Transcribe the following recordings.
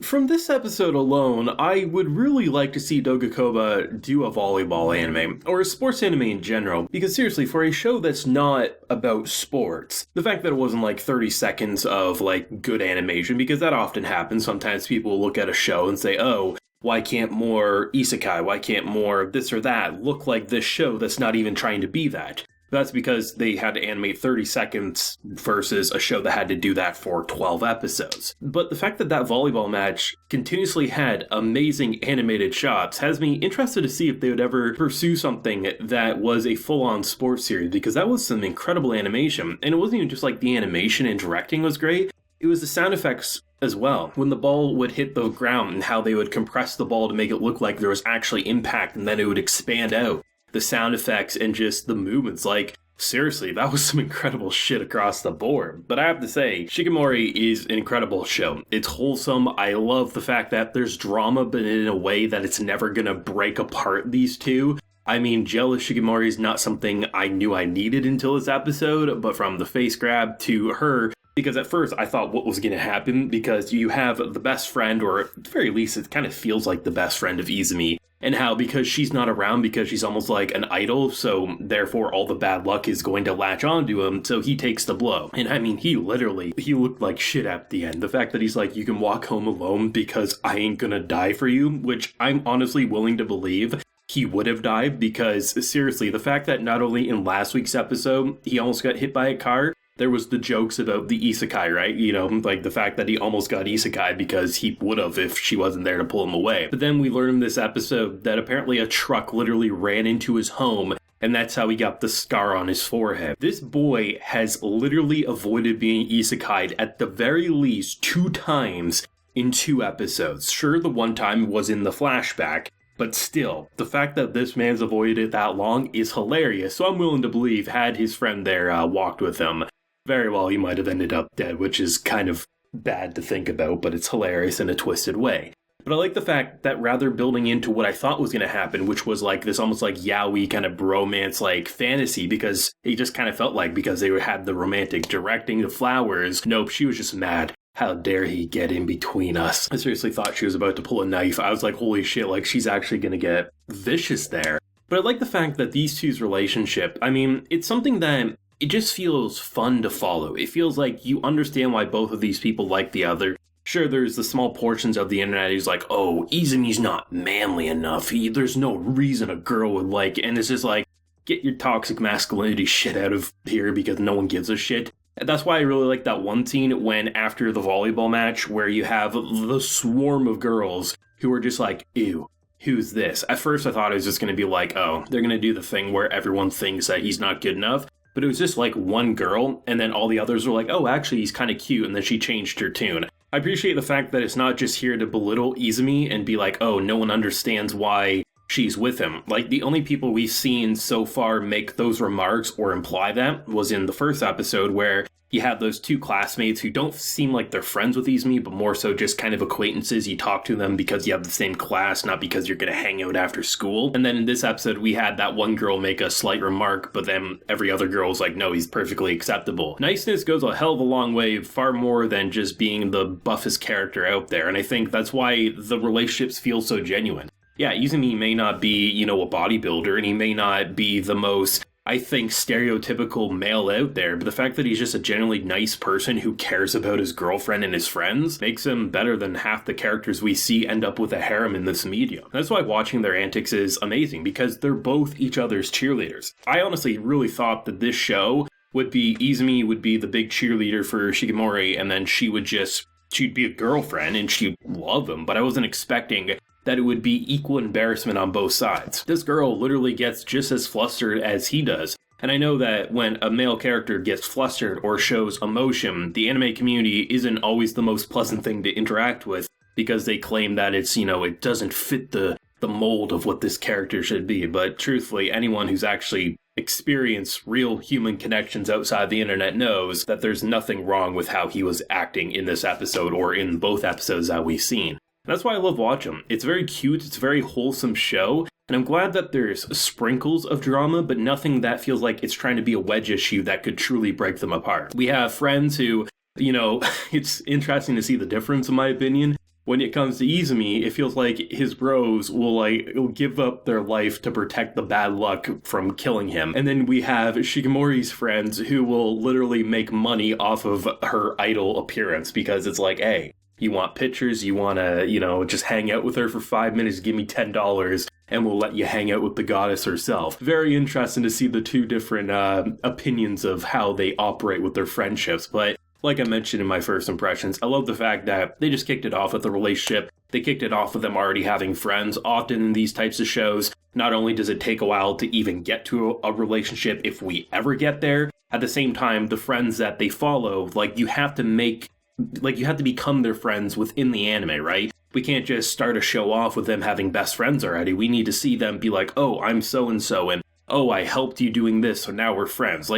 From this episode alone, I would really like to see Dogakoba do a volleyball anime, or a sports anime in general, because seriously, for a show that's not about sports, the fact that it wasn't like 30 seconds of like good animation, because that often happens, sometimes people look at a show and say, oh, why can't more isekai, why can't more this or that look like this show that's not even trying to be that? That's because they had to animate 30 seconds versus a show that had to do that for 12 episodes. But the fact that that volleyball match continuously had amazing animated shots has me interested to see if they would ever pursue something that was a full-on sports series, because that was some incredible animation. And it wasn't even just like the animation and directing was great, it was the sound effects as well. When the ball would hit the ground and how they would compress the ball to make it look like there was actually impact and then it would expand out. The sound effects and just the movements, like, seriously, that was some incredible shit across the board. But I have to say, Shikimori is an incredible show. It's wholesome. I love the fact that there's drama, but in a way that it's never gonna break apart these two. I mean, jealous Shikimori is not something I knew I needed until this episode, but from the face grab to her, because at first I thought what was going to happen, because you have the best friend, or at the very least it kind of feels like the best friend of Izumi, and how because she's not around, because she's almost like an idol, so therefore all the bad luck is going to latch onto him, so he takes the blow. And I mean, he looked like shit at the end. The fact that he's like, you can walk home alone because I ain't gonna die for you, which I'm honestly willing to believe he would have died, because seriously, the fact that not only in last week's episode he almost got hit by a car, there was the jokes about the isekai, right? You know, like the fact that he almost got isekai because he would have if she wasn't there to pull him away. But then we learned in this episode that apparently a truck literally ran into his home, and that's how he got the scar on his forehead. This boy has literally avoided being isekai'd at the very least 2 times in 2 episodes. Sure, the one time was in the flashback, but still, the fact that this man's avoided it that long is hilarious, so I'm willing to believe had his friend there walked with him, very well he might have ended up dead, which is kind of bad to think about, but it's hilarious in a twisted way. But I like the fact that rather building into what I thought was going to happen, which was like this almost like yaoi kind of bromance like fantasy, because it just kind of felt like, because they had the romantic directing, the flowers, nope, she was just mad. How dare he get in between us? I seriously thought she was about to pull a knife. I was like, holy shit, like she's actually going to get vicious there. But I like the fact that these two's relationship, I mean, it's something that it just feels fun to follow. It feels like you understand why both of these people like the other. Sure, there's the small portions of the internet who's like, oh, Izumi's not manly enough. There's no reason a girl would like it. And it's just like, get your toxic masculinity shit out of here because no one gives a shit. And that's why I really like that one scene when after the volleyball match where you have the swarm of girls who are just like, ew, who's this? At first I thought it was just going to be like, oh, they're going to do the thing where everyone thinks that he's not good enough. But it was just like one girl, and then all the others were like, oh, actually, he's kind of cute, and then she changed her tune. I appreciate the fact that it's not just here to belittle Izumi and be like, oh, no one understands why she's with him. Like, the only people we've seen so far make those remarks or imply that was in the first episode where you have those 2 classmates who don't seem like they're friends with Izumi, but more so just kind of acquaintances. You talk to them because you have the same class, not because you're going to hang out after school. And then in this episode, we had that one girl make a slight remark, but then every other girl was like, no, he's perfectly acceptable. Niceness goes a hell of a long way, far more than just being the buffest character out there. And I think that's why the relationships feel so genuine. Yeah, Izumi may not be, you know, a bodybuilder, and he may not be the most, I think, stereotypical male out there, but the fact that he's just a genuinely nice person who cares about his girlfriend and his friends makes him better than half the characters we see end up with a harem in this medium. That's why watching their antics is amazing, because they're both each other's cheerleaders. I honestly really thought that this show would be, Izumi would be the big cheerleader for Shikimori, and then she'd be a girlfriend and she'd love him, but I wasn't expecting that it would be equal embarrassment on both sides. This girl literally gets just as flustered as he does. And I know that when a male character gets flustered or shows emotion, the anime community isn't always the most pleasant thing to interact with, because they claim that it's, you know, it doesn't fit the mold of what this character should be. But truthfully, anyone who's actually experienced real human connections outside the internet knows that there's nothing wrong with how he was acting in this episode or in both episodes that we've seen. That's why I love watching him. It's very cute, it's a very wholesome show, and I'm glad that there's sprinkles of drama, but nothing that feels like it's trying to be a wedge issue that could truly break them apart. We have friends who, you know, it's interesting to see the difference in my opinion. when it comes to Izumi, it feels like his bros will give up their life to protect the bad luck from killing him. And then we have Shikimori's friends who will literally make money off of her idol appearance because it's like, hey, you want pictures, you want to, just hang out with her for 5 minutes, give me $10, and we'll let you hang out with the goddess herself. Very interesting to see the two different opinions of how they operate with their friendships, but like I mentioned in my first impressions, I love the fact that they just kicked it off with a relationship. They kicked it off with them already having friends. Often in these types of shows, not only does it take a while to even get to a relationship if we ever get there, at the same time, the friends that they follow, you have to become their friends within the anime, right? We can't just start a show off with them having best friends already. We need to see them be like, oh, I'm so-and-so, and oh, I helped you doing this, so now we're friends.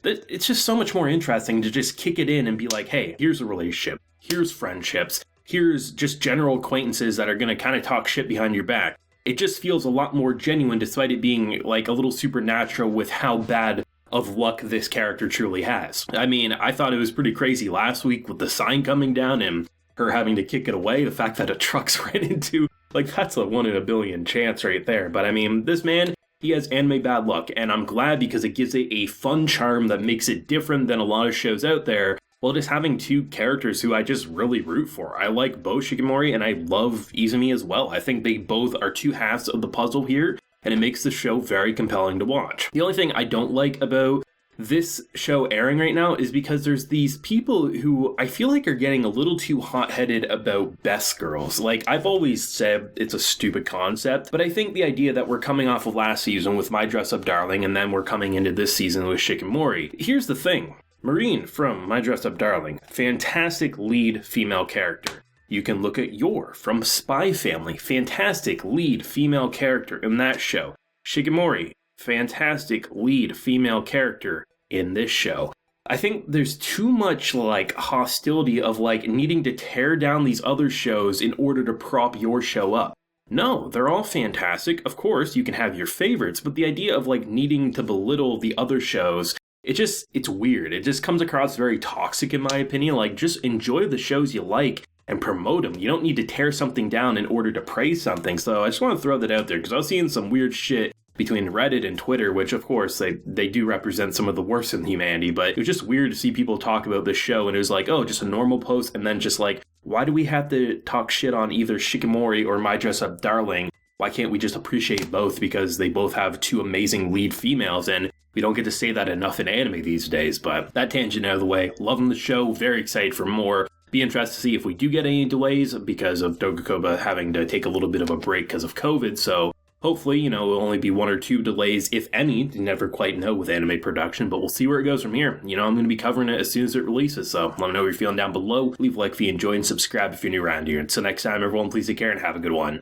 It's just so much more interesting to just kick it in and be like, hey, here's a relationship, here's friendships, here's just general acquaintances that are going to kind of talk shit behind your back. It just feels a lot more genuine despite it being a little supernatural with how bad of luck this character truly has. I mean, I thought it was pretty crazy last week with the sign coming down and her having to kick it away. The fact that a truck's ran into, that's a 1 in a billion chance right there. But I mean, this man, he has anime bad luck, and I'm glad because it gives it a fun charm that makes it different than a lot of shows out there, while just having two characters who I just really root for. I like both Shikimori, and I love Izumi as well. I think they both are two halves of the puzzle here, and it makes the show very compelling to watch. The only thing I don't like about this show airing right now is because there's these people who I feel like are getting a little too hot-headed about best girls. I've always said it's a stupid concept, but I think the idea that we're coming off of last season with My Dress Up Darling and then we're coming into this season with Shikimori. Here's the thing. Marine from My Dress Up Darling, fantastic lead female character. You can look at Yor from Spy Family, fantastic lead female character in that show. Shikimori, fantastic lead female character in this show. I think there's too much hostility of needing to tear down these other shows in order to prop your show up. No, they're all fantastic. Of course, you can have your favorites, but the idea of needing to belittle the other shows, it's weird. It just comes across very toxic in my opinion. Just enjoy the shows you like and promote them. You don't need to tear something down in order to praise something. So I just want to throw that out there because I was seeing some weird shit between Reddit and Twitter, which of course they do represent some of the worst in humanity, but it was just weird to see people talk about this show and it was just a normal post and then just why do we have to talk shit on either Shikimori or My Dress Up Darling? Why can't we just appreciate both because they both have two amazing lead females and we don't get to say that enough in anime these days. But that tangent out of the way, loving the show, very excited for more. Be interested to see if we do get any delays because of Dogakoba having to take a little bit of a break because of COVID, so hopefully, it'll only be 1 or 2 delays, if any. You never quite know with anime production, but we'll see where it goes from here. I'm going to be covering it as soon as it releases, so let me know what you're feeling down below. Leave a like if you enjoy and subscribe if you're new around here. Until next time, everyone, please take care and have a good one.